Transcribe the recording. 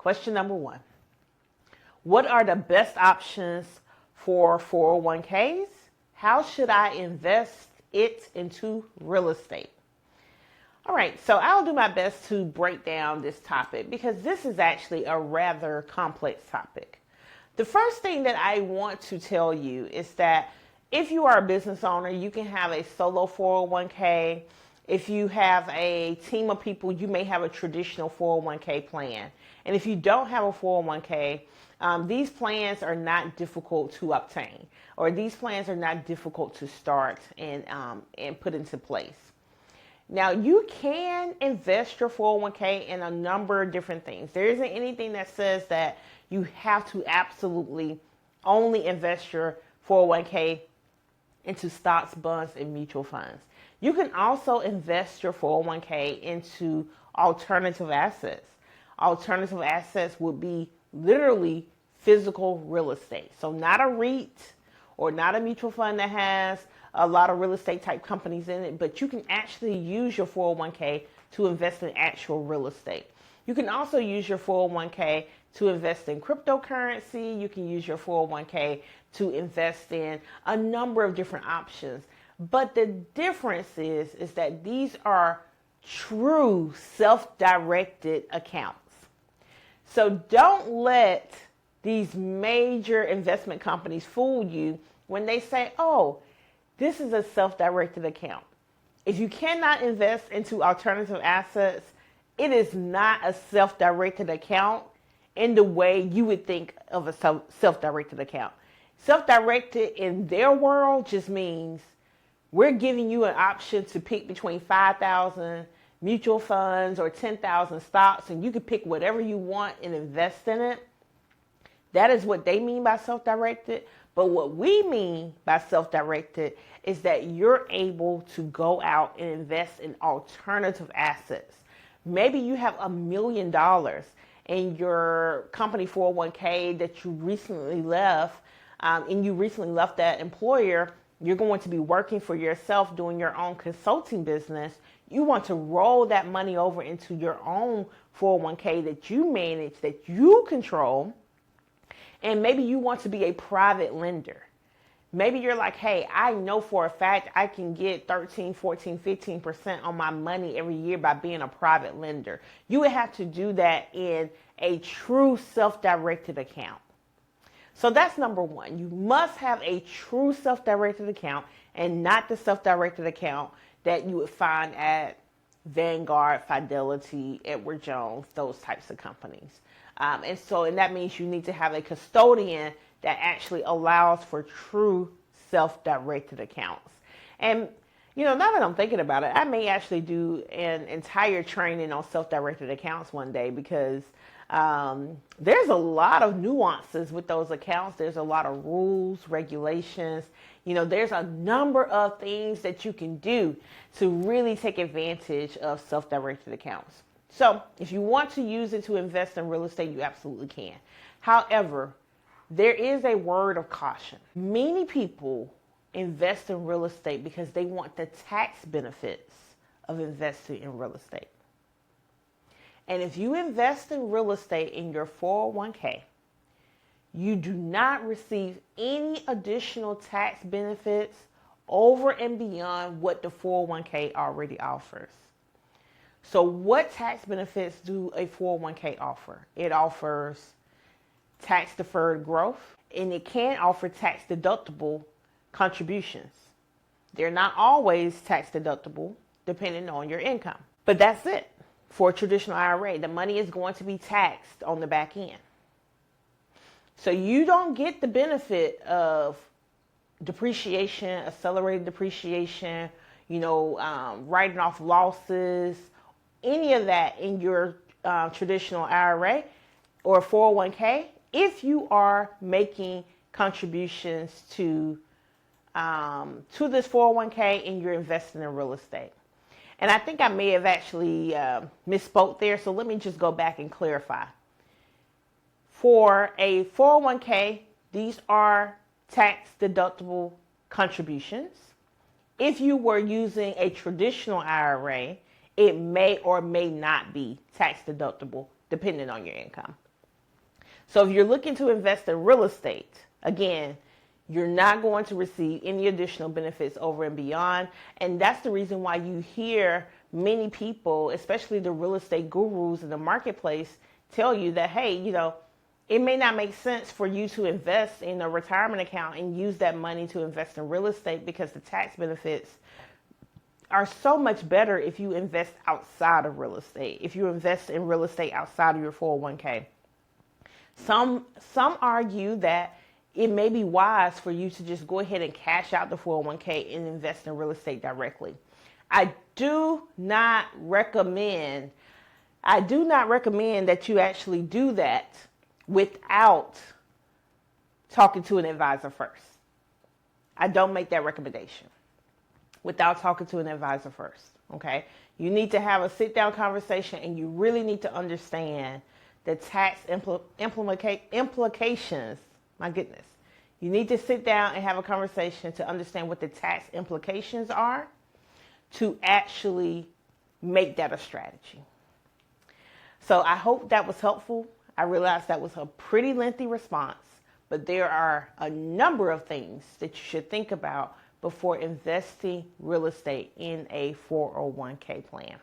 Question number 1. What are the best options for 401ks? How should I invest it into real estate? All right, so I'll do my best to break down this topic because this is actually a rather complex topic. The first thing that I want to tell you is that if you are a business owner, you can have a solo 401k. If you have a team of people, you may have a traditional 401k plan. And if you don't have a 401k, these plans are not difficult to obtain, or these plans are not difficult to start and put into place. Now, you can invest your 401k in a number of different things. There isn't anything that says that you have to absolutely only invest your 401k into stocks, bonds, and mutual funds. You can also invest your 401k into alternative assets. Alternative assets would be literally physical real estate. So not a REIT or not a mutual fund that has a lot of real estate type companies in it, but you can actually use your 401k to invest in actual real estate. You can also use your 401k to invest in cryptocurrency. You can use your 401k to invest in a number of different options. But the difference is that these are true self-directed accounts. So don't let these major investment companies fool you when they say, oh, this is a self-directed account. If you cannot invest into alternative assets, it is not a self-directed account in the way you would think of a self-directed account. Self-directed in their world just means we're giving you an option to pick between 5,000 mutual funds or 10,000 stocks, and you can pick whatever you want and invest in it. That is what they mean by self-directed. But what we mean by self-directed is that you're able to go out and invest in alternative assets. Maybe you have $1 million in your company 401k that you recently left, and you recently left that employer. You're going to be working for yourself, doing your own consulting business. You want to roll that money over into your own 401k that you manage, that you control. And maybe you want to be a private lender. Maybe you're like, hey, I know for a fact I can get 13, 14, 15% on my money every year by being a private lender. You would have to do that in a true self-directed account. So that's number 1. You must have a true self-directed account and not the self-directed account that you would find at Vanguard, Fidelity, Edward Jones, those types of companies. And that means you need to have a custodian that actually allows for true self-directed accounts. And, now that I'm thinking about it, I may actually do an entire training on self-directed accounts one day because there's a lot of nuances with those accounts. There's a lot of rules, regulations. There's a number of things that you can do to really take advantage of self-directed accounts. So if you want to use it to invest in real estate, you absolutely can. However, there is a word of caution. Many people invest in real estate because they want the tax benefits of investing in real estate. And if you invest in real estate in your 401k, you do not receive any additional tax benefits over and beyond what the 401k already offers. So what tax benefits do a 401k offer? It offers tax deferred growth, and it can offer tax deductible contributions. They're not always tax deductible depending on your income. But that's it. For a traditional IRA, the money is going to be taxed on the back end. So you don't get the benefit of depreciation, accelerated depreciation, writing off losses, any of that in your traditional IRA or 401k if you are making contributions to this 401k and you're investing in real estate. And I think I may have actually misspoke there, so let me just go back and clarify. For a 401k, these are tax deductible contributions. If you were using a traditional IRA, it may or may not be tax deductible depending on your income. So if you're looking to invest in real estate, again, you're not going to receive any additional benefits over and beyond. And that's the reason why you hear many people, especially the real estate gurus in the marketplace, tell you that, hey, it may not make sense for you to invest in a retirement account and use that money to invest in real estate because the tax benefits are so much better if you invest outside of real estate, if you invest in real estate outside of your 401k. Some argue that it may be wise for you to just go ahead and cash out the 401k and invest in real estate directly. I do not recommend that you actually do that without talking to an advisor first. I don't make that recommendation without talking to an advisor first, okay? You need to have a sit-down conversation, and you really need to understand the tax implications. My goodness. You need to sit down and have a conversation to understand what the tax implications are to actually make that a strategy. So I hope that was helpful. I realize that was a pretty lengthy response, but there are a number of things that you should think about before investing real estate in a 401k plan.